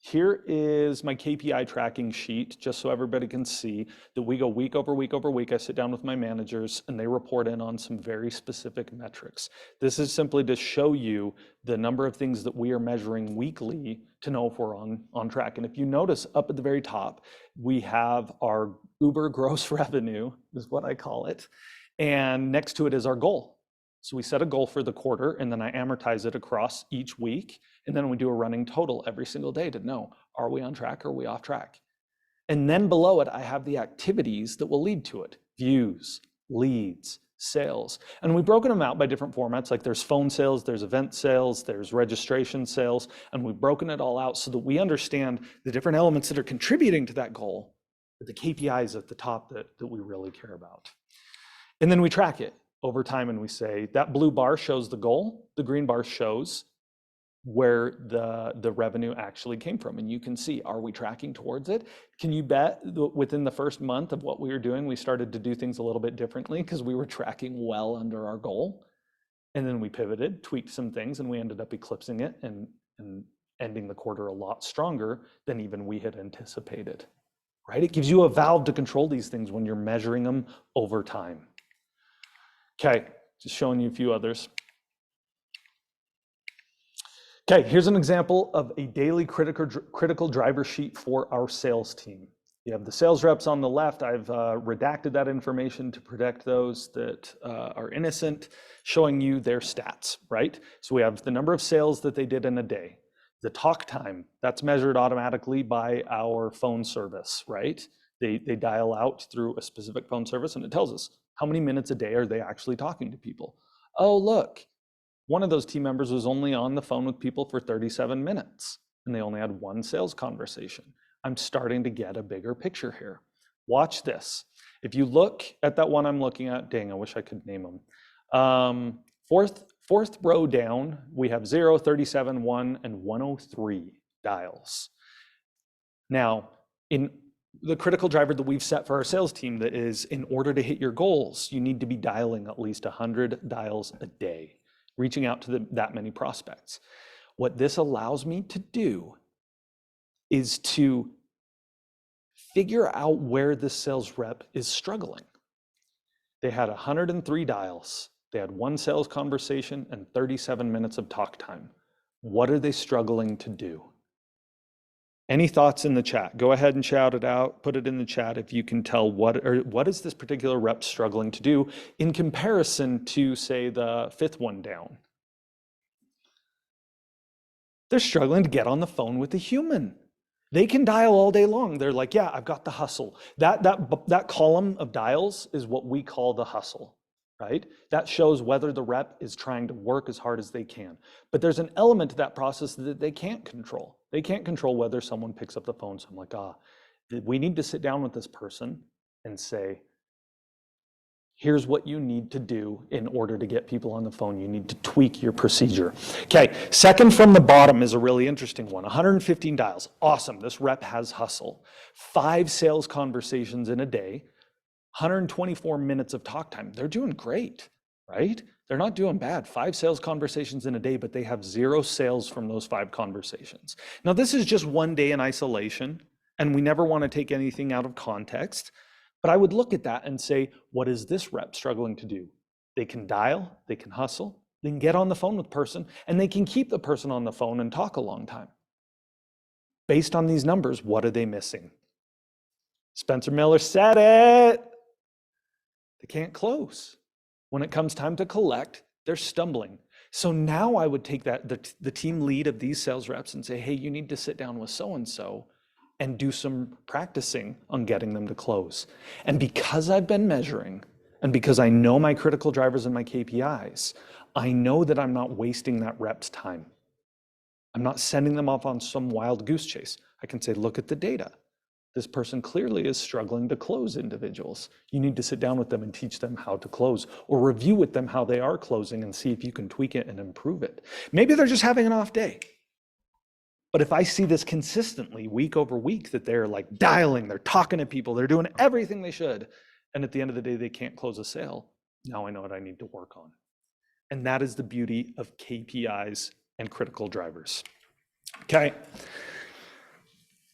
Here is my KPI tracking sheet, just so everybody can see that we go week over week over week. I sit down with my managers and they report in on some very specific metrics. This is simply to show you the number of things that we are measuring weekly to know if we're on track. And if you notice up at the very top, we have our Uber gross revenue, is what I call it. And next to it is our goal. So we set a goal for the quarter and then I amortize it across each week. And then we do a running total every single day to know, are we on track or are we off track? And then below it, I have the activities that will lead to it. Views, leads, sales. And we've broken them out by different formats, like there's phone sales, there's event sales, there's registration sales, and we've broken it all out so that we understand the different elements that are contributing to that goal, but the KPIs at the top that we really care about. And then we track it over time and we say that blue bar shows the goal, the green bar shows where the revenue actually came from. And you can see, are we tracking towards it? Can you bet within the first month of what we were doing, we started to do things a little bit differently because we were tracking well under our goal. And then we pivoted, tweaked some things, and we ended up eclipsing it and ending the quarter a lot stronger than even we had anticipated, right? It gives you a valve to control these things when you're measuring them over time. Okay, just showing you a few others. Okay, here's an example of a daily critical driver sheet for our sales team. You have the sales reps on the left. I've redacted that information to protect those that are innocent, showing you their stats, right? So we have the number of sales that they did in a day. The talk time, that's measured automatically by our phone service, right? They dial out through a specific phone service and it tells us how many minutes a day are they actually talking to people. Oh, look, one of those team members was only on the phone with people for 37 minutes and they only had one sales conversation. I'm starting to get a bigger picture here. Watch this. If you look at that one I'm looking at, dang, I wish I could name them. Fourth row down, we have 0, 37, 1, and 103 dials. Now, in the critical driver that we've set for our sales team that is, in order to hit your goals, you need to be dialing at least 100 dials a day, reaching out to that many prospects. What this allows me to do is to figure out where the sales rep is struggling. They had 103 dials. They had one sales conversation and 37 minutes of talk time. What are they struggling to do? Any thoughts in the chat? Go ahead and shout it out, put it in the chat if you can tell what is this particular rep struggling to do in comparison to, say, the fifth one down. They're struggling to get on the phone with a human. They can dial all day long. They're like, yeah, I've got the hustle. That column of dials is what we call the hustle, right? That shows whether the rep is trying to work as hard as they can. But there's an element to that process that they can't control. They can't control whether someone picks up the phone. So I'm like, we need to sit down with this person and say, here's what you need to do in order to get people on the phone. You need to tweak your procedure. Okay, second from the bottom is a really interesting one. 115 dials, awesome. This rep has hustle. 5 sales conversations in a day, 124 minutes of talk time. They're doing great, right? They're not doing bad. 5 sales conversations in a day, but they have 0 sales from those 5 conversations. Now, this is just one day in isolation, and we never want to take anything out of context. But I would look at that and say, what is this rep struggling to do? They can dial, they can hustle, they can get on the phone with the person, and they can keep the person on the phone and talk a long time. Based on these numbers, what are they missing? Spencer Miller said it. They can't close. When it comes time to collect, they're stumbling. So now I would take the team lead of these sales reps and say, hey, you need to sit down with so-and-so and do some practicing on getting them to close. And because I've been measuring, and because I know my critical drivers and my KPIs, I know that I'm not wasting that rep's time. I'm not sending them off on some wild goose chase. I can say, look at the data. This person clearly is struggling to close individuals. You need to sit down with them and teach them how to close, or review with them how they are closing and see if you can tweak it and improve it. Maybe they're just having an off day. But if I see this consistently week over week, that they're like dialing, they're talking to people, they're doing everything they should, and at the end of the day, they can't close a sale, now I know what I need to work on. And that is the beauty of KPIs and critical drivers. Okay.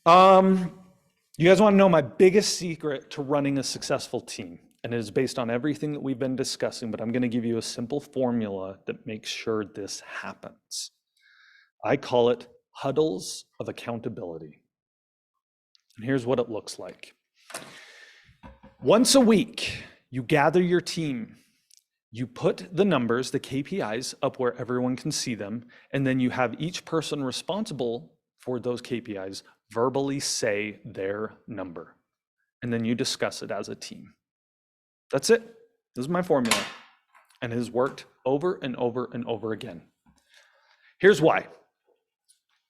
You guys want to know my biggest secret to running a successful team? And it is based on everything that we've been discussing, but I'm going to give you a simple formula that makes sure this happens. I call it huddles of accountability. And here's what it looks like. Once a week, you gather your team. You put the numbers, the KPIs, up where everyone can see them, and then you have each person responsible for those KPIs verbally say their number. And then you discuss it as a team. That's it. This is my formula. And it has worked over and over and over again. Here's why.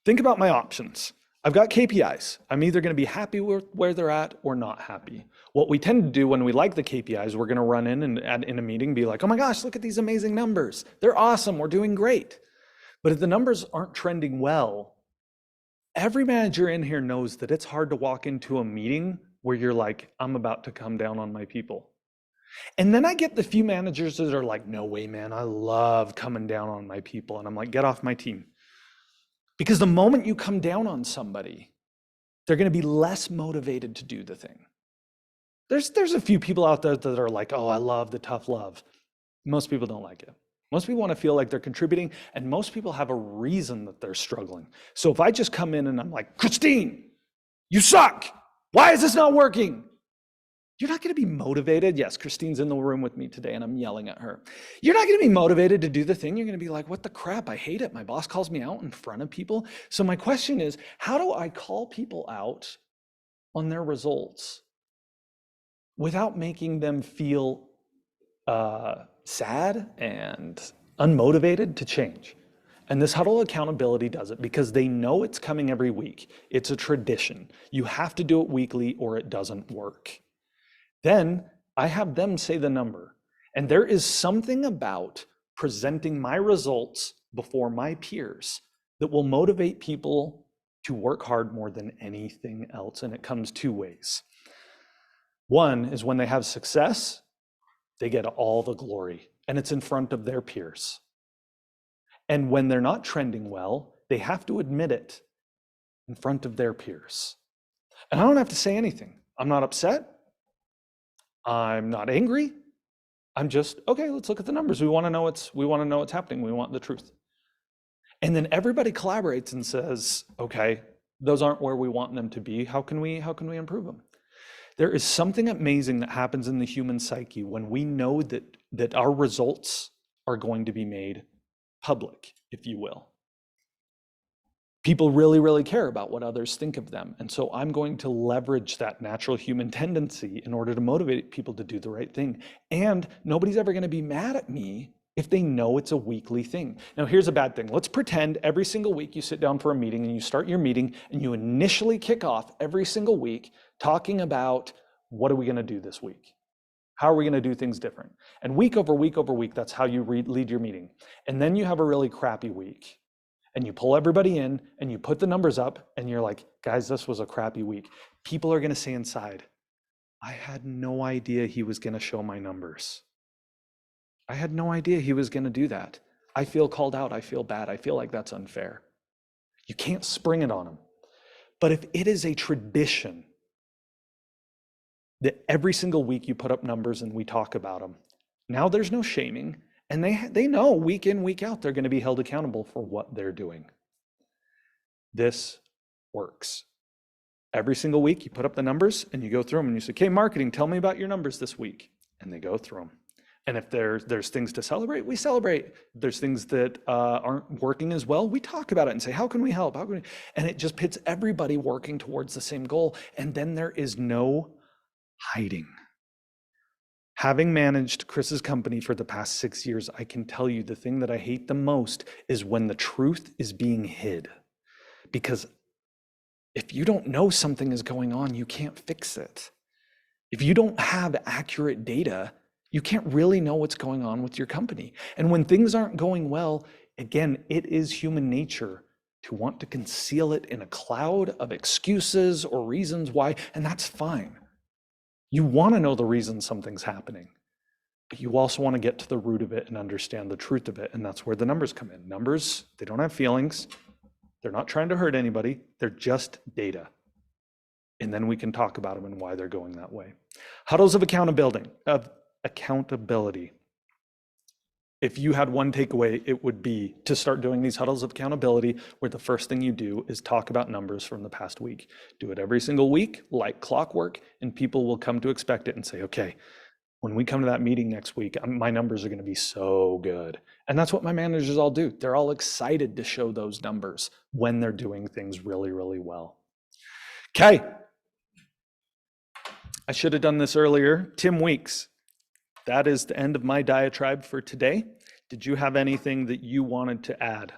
Think about my options. I've got KPIs. I'm either going to be happy with where they're at or not happy. What we tend to do when we like the KPIs, we're going to run in and in a meeting be like, oh my gosh, look at these amazing numbers. They're awesome. We're doing great. But if the numbers aren't trending well, every manager in here knows that it's hard to walk into a meeting where you're like, I'm about to come down on my people. And then I get the few managers that are like, no way, man, I love coming down on my people. And I'm like, get off my team. Because the moment you come down on somebody, they're going to be less motivated to do the thing. There's a few people out there that are like, oh, I love the tough love. Most people don't like it. Most people want to feel like they're contributing, and most people have a reason that they're struggling. So if I just come in and I'm like, Christine, you suck. Why is this not working? You're not going to be motivated. Yes, Christine's in the room with me today and I'm yelling at her. You're not going to be motivated to do the thing. You're going to be like, what the crap? I hate it. My boss calls me out in front of people. So my question is, how do I call people out on their results without making them feel sad and unmotivated to change? And this huddle accountability does it because they know it's coming every week. It's a tradition. You have to do it weekly or it doesn't work. Then I have them say the number. And there is something about presenting my results before my peers that will motivate people to work hard more than anything else. And it comes two ways. One is when they have success, they get all the glory and it's in front of their peers. And when they're not trending well, they have to admit it in front of their peers. And I don't have to say anything. I'm not upset. I'm not angry. I'm just, okay, let's look at the numbers. We want to know what's happening. We want the truth. And then everybody collaborates and says, okay, those aren't where we want them to be. How can we improve them? There is something amazing that happens in the human psyche when we know that our results are going to be made public, if you will. People really, really care about what others think of them. And so I'm going to leverage that natural human tendency in order to motivate people to do the right thing. And nobody's ever going to be mad at me if they know it's a weekly thing. Now, here's a bad thing. Let's pretend every single week you sit down for a meeting and you start your meeting and you initially kick off every single week talking about what are we going to do this week? How are we going to do things different? And week over week over week, that's how you lead your meeting. And then you have a really crappy week. And you pull everybody in and you put the numbers up and you're like, guys, this was a crappy week. People are going to say inside, I had no idea he was going to show my numbers. I had no idea he was going to do that. I feel called out. I feel bad. I feel like that's unfair. You can't spring it on them. But if it is a tradition that every single week you put up numbers and we talk about them, now there's no shaming. And they know week in, week out, they're going to be held accountable for what they're doing. This works. Every single week, you put up the numbers and you go through them and you say, okay, marketing, tell me about your numbers this week. And they go through them. And if there's things to celebrate, we celebrate. If there's things that aren't working as well, we talk about it and say, how can we help? And it just pits everybody working towards the same goal. And then there is no hiding. Having managed Chris's company for the past 6 years, I can tell you the thing that I hate the most is when the truth is being hid. Because if you don't know something is going on, you can't fix it. If you don't have accurate data, you can't really know what's going on with your company. And when things aren't going well, again, it is human nature to want to conceal it in a cloud of excuses or reasons why, and that's fine. You want to know the reason something's happening, but you also want to get to the root of it and understand the truth of it. And that's where the numbers come in. Numbers, they don't have feelings. They're not trying to hurt anybody. They're just data. and then we can talk about them and why they're going that way. Huddles of accountability. If you had one takeaway, it would be to start doing these huddles of accountability where the first thing you do is talk about numbers from the past week. Do it every single week, like clockwork, and people will come to expect it and say, okay, when we come to that meeting next week, my numbers are going to be so good. And that's what my managers all do. They're all excited to show those numbers when they're doing things really, really well. Okay. I should have done this earlier. Tim Weeks. That is the end of my diatribe for today. Did you have anything that you wanted to add?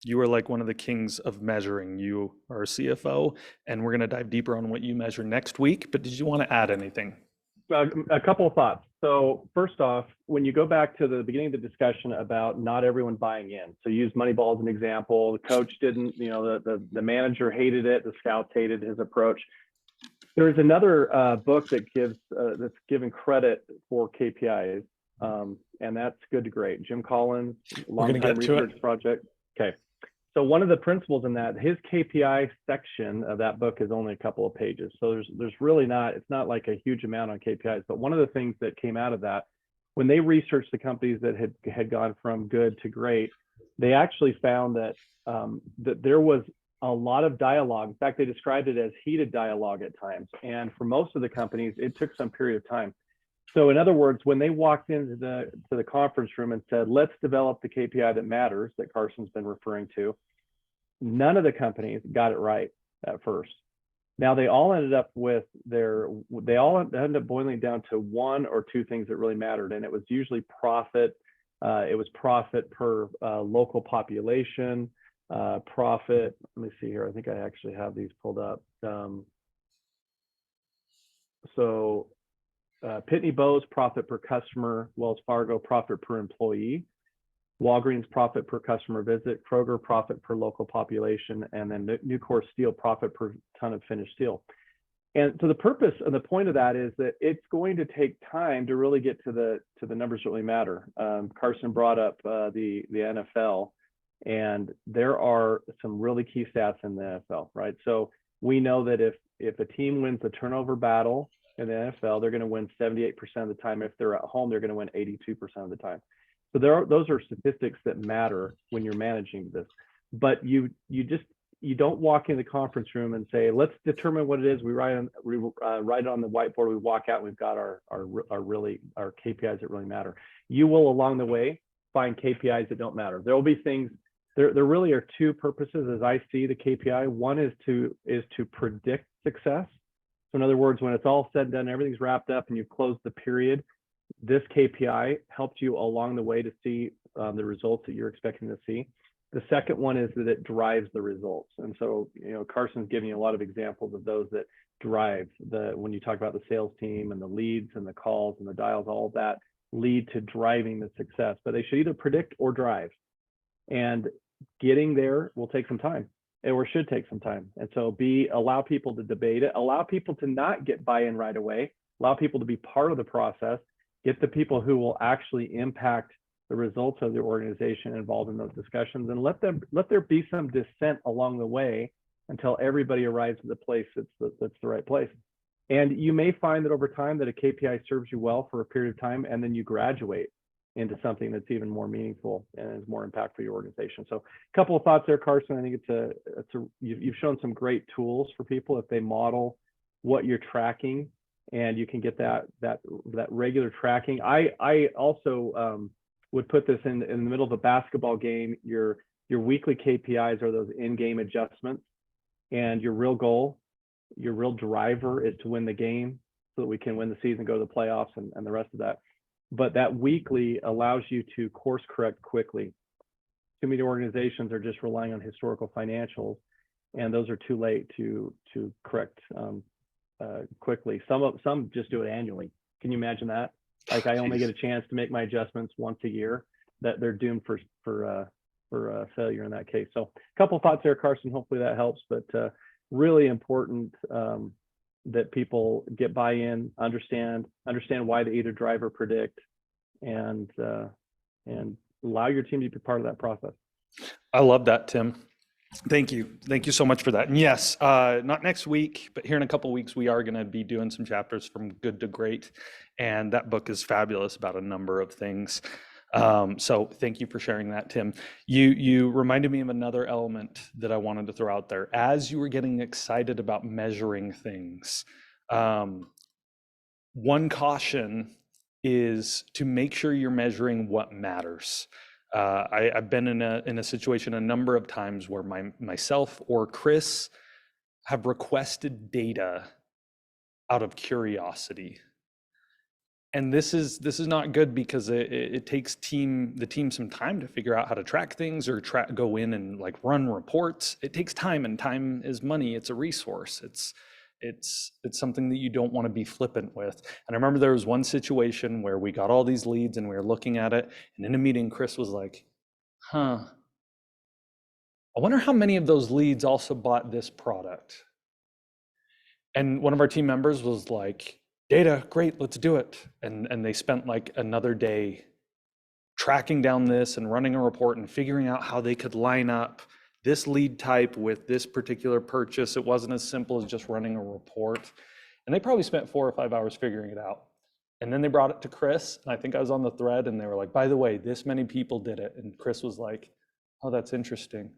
You are like one of the kings of measuring. You are a CFO, and we're going to dive deeper on what you measure next week. But did you want to add anything? A couple of thoughts. So first off, when you go back to the beginning of the discussion about not everyone buying in, so use Moneyball as an example. The coach didn't, the manager hated it. The scouts hated his approach. There's another book that that's given credit for KPIs, and that's Good to Great. Jim Collins, long-time research project. Okay. So one of the principles in that, his KPI section of that book is only a couple of pages. So there's really not, it's not like a huge amount on KPIs, but one of the things that came out of that, when they researched the companies that had gone from good to great, they actually found that that there was a lot of dialogue. In fact, they described it as heated dialogue at times. And for most of the companies, it took some period of time. So in other words, when they walked into the conference room and said, let's develop the KPI that matters, that Carson's been referring to, none of the companies got it right at first. Now they all ended up boiling down to one or two things that really mattered. And it was usually profit. It was profit per local population, profit. Let me see here. I think I actually have these pulled up. Pitney Bowes, profit per customer, Wells Fargo, profit per employee, Walgreens, profit per customer visit, Kroger, profit per local population, and then Nucor Steel, profit per ton of finished steel. And so the purpose and the point of that is that it's going to take time to really get to the numbers that really matter. Carson brought up the NFL, and there are some really key stats in the NFL, right? So we know that if a team wins the turnover battle in the NFL, they're going to win 78% of the time. If they're at home, they're going to win 82% of the time. So those are statistics that matter when you're managing this. But you don't walk in the conference room and say, let's determine what it is. We write it on the whiteboard. We walk out. We've got our KPIs that really matter. You will along the way find KPIs that don't matter. There will be things. There really are two purposes as I see the KPI. One is to predict success. So in other words, when it's all said and done, everything's wrapped up and you've closed the period, this KPI helped you along the way to see the results that you're expecting to see. The second one is that it drives the results. And so, Carson's giving you a lot of examples of those that drive when you talk about the sales team and the leads and the calls and the dials, all of that lead to driving the success, but they should either predict or drive. And getting there will take some time, or should take some time. And so allow people to debate it, allow people to not get buy-in right away, allow people to be part of the process, get the people who will actually impact the results of the organization involved in those discussions, and let there be some dissent along the way until everybody arrives at the place that's the right place. And you may find that over time that a KPI serves you well for a period of time, and then you graduate into something that's even more meaningful and is more impactful for your organization. So a couple of thoughts there, Carson. I think you've shown some great tools for people if they model what you're tracking, and you can get that regular tracking. I also would put this in the middle of a basketball game. Your weekly KPIs are those in-game adjustments, and your real goal, your real driver is to win the game so that we can win the season, go to the playoffs and the rest of that. But that weekly allows you to course correct quickly. Too many organizations are just relying on historical financials, and those are too late to correct quickly. Some just do it annually. Can you imagine that? Like I only get a chance to make my adjustments once a year. That they're doomed for failure in that case. So a couple of thoughts there, Carson. Hopefully that helps. But really important that people get buy-in, understand why they either drive or predict, and allow your team to be part of that process. I love that, Tim. Thank you. Thank you so much for that. And yes, not next week, but here in a couple weeks, we are going to be doing some chapters from good to great. And that book is fabulous about a number of things. So thank you for sharing that, Tim. You reminded me of another element that I wanted to throw out there. As you were getting excited about measuring things, one caution is to make sure you're measuring what matters. I've been in a situation a number of times where myself or Chris have requested data out of curiosity. And this is not good because it takes the team some time to figure out how to track things or go in and like run reports. It takes time, and time is money. It's a resource. It's something that you don't want to be flippant with. And I remember there was one situation where we got all these leads and we were looking at it, and in a meeting, Chris was like, I wonder how many of those leads also bought this product. And one of our team members was like, data, great, let's do it. And they spent like another day tracking down this and running a report and figuring out how they could line up this lead type with this particular purchase. It wasn't as simple as just running a report. And they probably spent 4 or 5 hours figuring it out. And then they brought it to Chris, and I think I was on the thread, and they were like, by the way, this many people did it. And Chris was like, oh, that's interesting.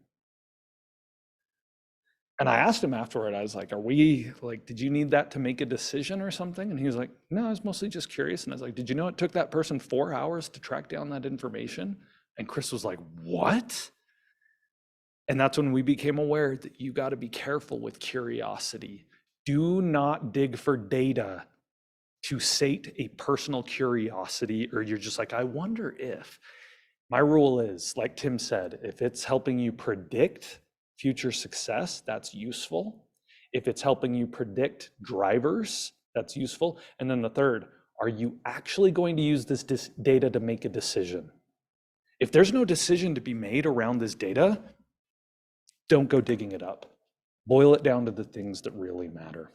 And I asked him afterward, I was like, did you need that to make a decision or something? And he was like, no, I was mostly just curious. And I was like, did you know it took that person 4 hours to track down that information? And Chris was like, what? And that's when we became aware that you got to be careful with curiosity. Do not dig for data to sate a personal curiosity, or you're just like, I wonder if. My rule is, like Tim said, if it's helping you predict future success, that's useful. If it's helping you predict drivers, that's useful. And then the third, are you actually going to use this data to make a decision? If there's no decision to be made around this data, don't go digging it up. Boil it down to the things that really matter.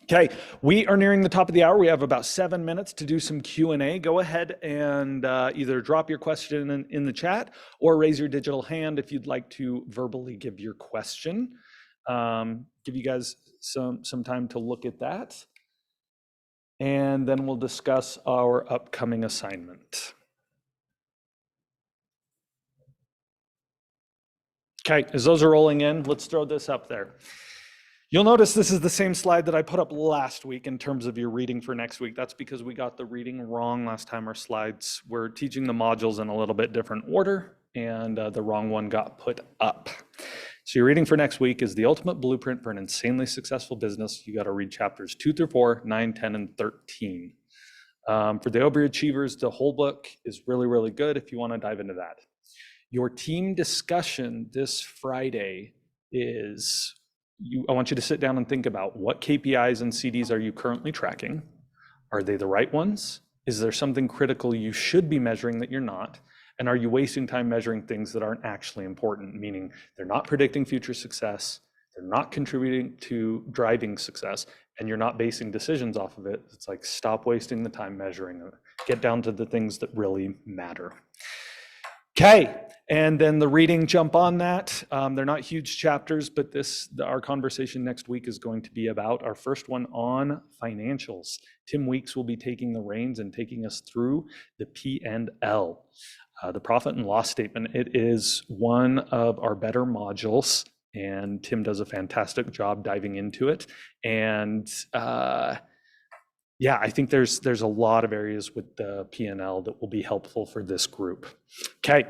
Okay, we are nearing the top of the hour. We have about 7 minutes to do some Q&A. Go ahead and either drop your question in the chat or raise your digital hand if you'd like to verbally give your question. Give you guys some time to look at that. And then we'll discuss our upcoming assignment. Okay, as those are rolling in, let's throw this up there. You'll notice this is the same slide that I put up last week in terms of your reading for next week. That's because we got the reading wrong last time. Our slides were teaching the modules in a little bit different order, and the wrong one got put up. So your reading for next week is The Ultimate Blueprint for an Insanely Successful Business. You got to read chapters 2 through 4, 9, 10, and 13. For the overachievers, the whole book is really, really good if you want to dive into that. Your team discussion this Friday is, I want you to sit down and think about what KPIs and CDs are you currently tracking? Are they the right ones? Is there something critical you should be measuring that you're not? And are you wasting time measuring things that aren't actually important, meaning they're not predicting future success, they're not contributing to driving success, and you're not basing decisions off of it? It's like, stop wasting the time measuring it. Get down to the things that really matter. Okay, and then the reading, jump on that. They're not huge chapters, but our conversation next week is going to be about our first one on financials. Tim Weeks will be taking the reins and taking us through the P&L, the profit and loss statement. It is one of our better modules, and Tim does a fantastic job diving into it. And yeah, I think there's a lot of areas with the P&L that will be helpful for this group. Okay,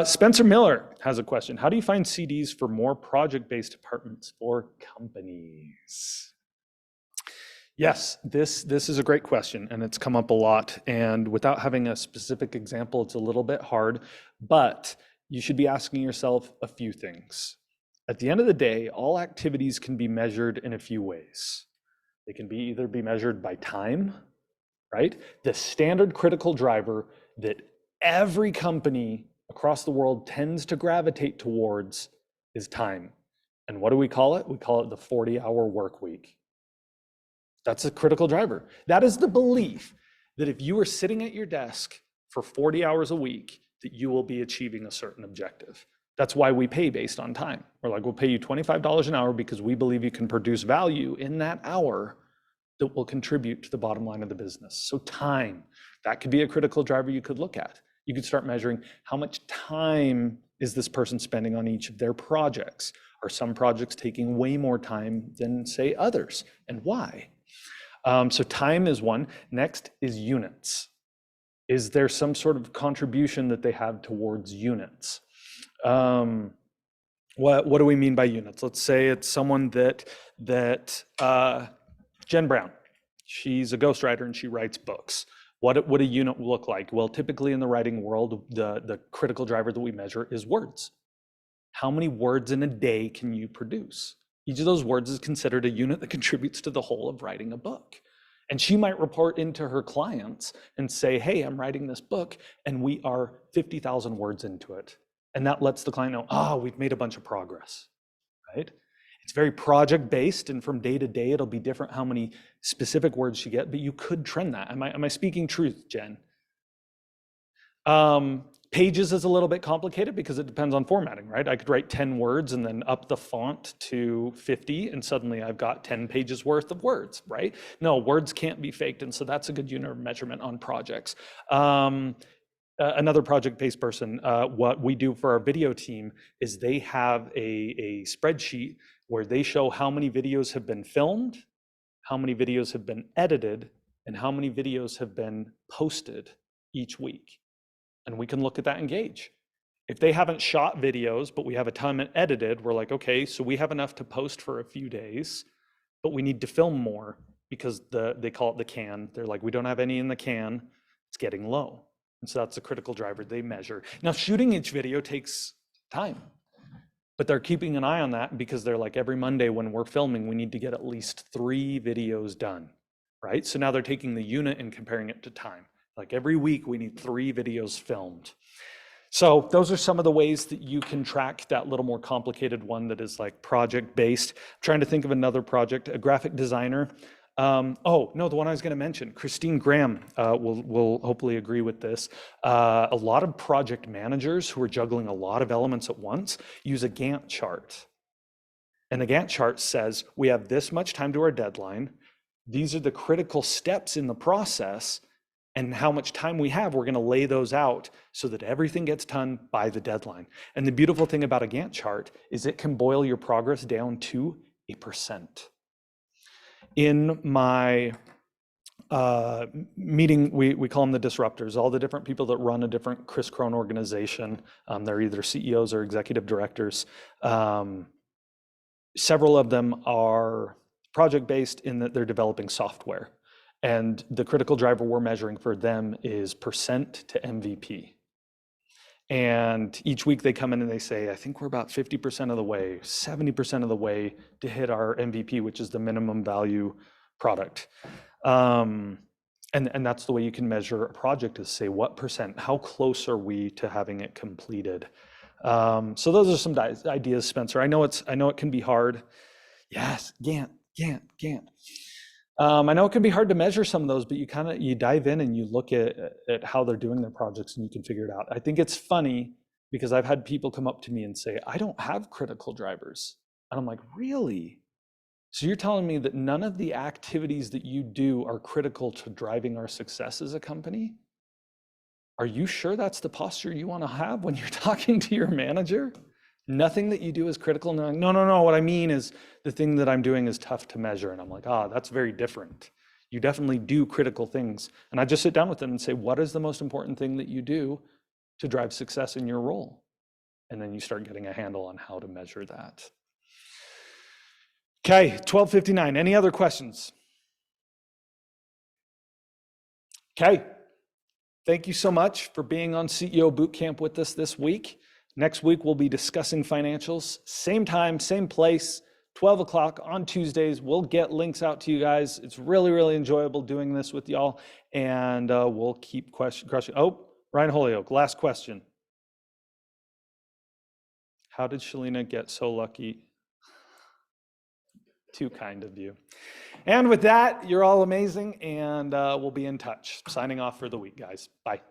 Spencer Miller has a question. How do you find CDs for more project-based departments or companies? Yes, this is a great question, and it's come up a lot. And without having a specific example, it's a little bit hard, but you should be asking yourself a few things. At the end of the day, all activities can be measured in a few ways. They can either be measured by time, right? The standard critical driver that every company across the world tends to gravitate towards is time. And what do we call it? We call it the 40-hour work week. That's a critical driver. That is the belief that if you are sitting at your desk for 40 hours a week, that you will be achieving a certain objective. That's why we pay based on time. We're like, we'll pay you $25 an hour because we believe you can produce value in that hour that will contribute to the bottom line of the business. So time, that could be a critical driver you could look at. You could start measuring how much time is this person spending on each of their projects? Are some projects taking way more time than, say, others, and why? So time is one. Next is units. Is there some sort of contribution that they have towards units? What do we mean by units? Let's say it's someone that Jen Brown, she's a ghostwriter and she writes books. What would a unit look like? Well, typically in the writing world, the critical driver that we measure is words. How many words in a day can you produce? Each of those words is considered a unit that contributes to the whole of writing a book. And she might report into her clients and say, hey, I'm writing this book and we are 50,000 words into it. And that lets the client know, we've made a bunch of progress, right? It's very project-based, and from day to day, it'll be different how many specific words you get, but you could trend that. Am I speaking truth, Jen? Pages is a little bit complicated because it depends on formatting, right? I could write 10 words and then up the font to 50, and suddenly I've got 10 pages worth of words, right? No, words can't be faked, and so that's a good unit of measurement on projects. Another project-based person, what we do for our video team is they have a spreadsheet where they show how many videos have been filmed, how many videos have been edited, and how many videos have been posted each week. And we can look at that and gauge. If they haven't shot videos, but we have a ton edited, we're like, okay, so we have enough to post for a few days, but we need to film more because they call it the can. They're like, we don't have any in the can, it's getting low. And so that's a critical driver they measure. Now, shooting each video takes time, but they're keeping an eye on that because they're like, every Monday when we're filming, we need to get at least 3 videos done, right? So now they're taking the unit and comparing it to time. Like every week we need 3 videos filmed. So those are some of the ways that you can track that little more complicated one that is like project-based. I'm trying to think of another project, a graphic designer. Oh, no, the one I was going to mention, Christine Graham will hopefully agree with this. A lot of project managers who are juggling a lot of elements at once use a Gantt chart. And the Gantt chart says, we have this much time to our deadline. These are the critical steps in the process. And how much time we have, we're going to lay those out so that everything gets done by the deadline. And the beautiful thing about a Gantt chart is it can boil your progress down to a percent. In my meeting, we call them the disruptors, all the different people that run a different Chris Krohn organization. They're either CEOs or executive directors. Several of them are project-based in that they're developing software. And the critical driver we're measuring for them is percent to MVP. And each week they come in and they say, I think we're about 50% of the way, 70% of the way to hit our MVP, which is the minimum value product. And that's the way you can measure a project, is say what percent, how close are we to having it completed? So those are some ideas, Spencer. I know it can be hard. Yes, Gantt. I know it can be hard to measure some of those, but you dive in and you look at how they're doing their projects and you can figure it out. I think it's funny because I've had people come up to me and say, I don't have critical drivers. And I'm like, really? So you're telling me that none of the activities that you do are critical to driving our success as a company? Are you sure that's the posture you want to have when you're talking to your manager? Nothing that you do is critical. No. What I mean is the thing that I'm doing is tough to measure. And I'm like, that's very different. You definitely do critical things. And I just sit down with them and say, what is the most important thing that you do to drive success in your role? And then you start getting a handle on how to measure that. Okay, 12:59. Any other questions? Okay. Thank you so much for being on CEO Bootcamp with us this week. Next week, we'll be discussing financials. Same time, same place, 12 o'clock on Tuesdays. We'll get links out to you guys. It's really, really enjoyable doing this with y'all. And we'll keep crushing. Oh, Ryan Holyoke, last question. How did Shalina get so lucky? Too kind of you. And with that, you're all amazing, and we'll be in touch. Signing off for the week, guys. Bye.